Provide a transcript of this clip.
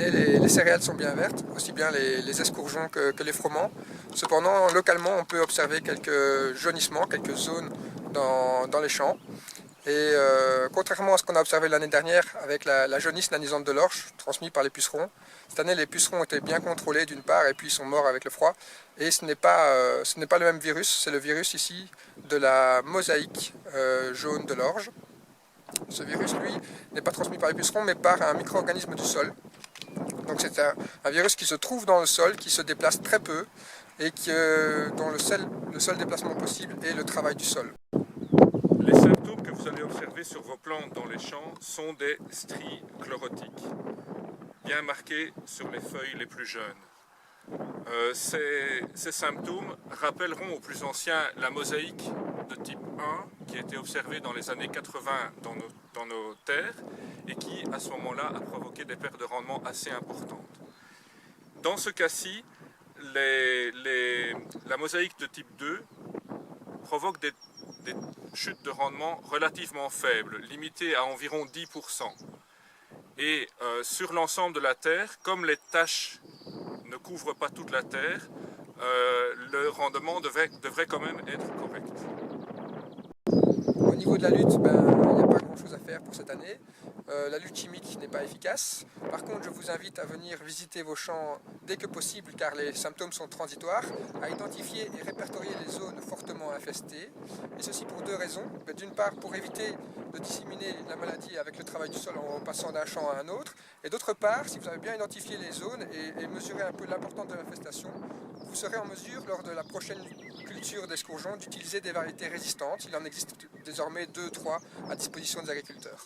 année, les céréales sont bien vertes, aussi bien les escourgeons que les froment. Cependant, localement, on peut observer quelques jaunissements, quelques zones dans les champs. Et contrairement à ce qu'on a observé l'année dernière avec la jaunisse nanisante de l'orge transmise par les pucerons, cette année les pucerons ont été bien contrôlés d'une part et puis ils sont morts avec le froid. Et ce n'est pas le même virus, c'est le virus ici de la mosaïque jaune de l'orge. Ce virus, lui, n'est pas transmis par les pucerons mais par un micro-organisme du sol. Donc c'est un virus qui se trouve dans le sol, qui se déplace très peu et dont le seul déplacement possible est le travail du sol. Les symptômes que vous allez observer sur vos plantes dans les champs sont des stries chlorotiques, bien marquées sur les feuilles les plus jeunes. Ces symptômes rappelleront aux plus anciens la mosaïque de type 1 qui a été observée dans les années 80 dans nos terres et qui, à ce moment-là, a provoqué des pertes de rendement assez importantes. Dans ce cas-ci, la mosaïque de type 2 provoque des chutes de rendement relativement faibles, limitées à environ 10%. Et sur l'ensemble de la terre, comme les taches ne couvrent pas toute la terre, le rendement devrait quand même être correct. Au niveau de la lutte, il n'y a pas grand chose à faire pour cette année. La lutte chimique n'est pas efficace. Par contre, je vous invite à venir visiter vos champs dès que possible car les symptômes sont transitoires, à identifier et répertorier les zones fortement infestées. Et ceci pour deux raisons. D'une part, pour éviter de disséminer la maladie avec le travail du sol en passant d'un champ à un autre. Et d'autre part, si vous avez bien identifié les zones et mesuré un peu l'importance de l'infestation, vous serez en mesure, lors de la prochaine culture d'escourgeons, d'utiliser des variétés résistantes. Il en existe désormais 2-3 à disposition des agriculteurs.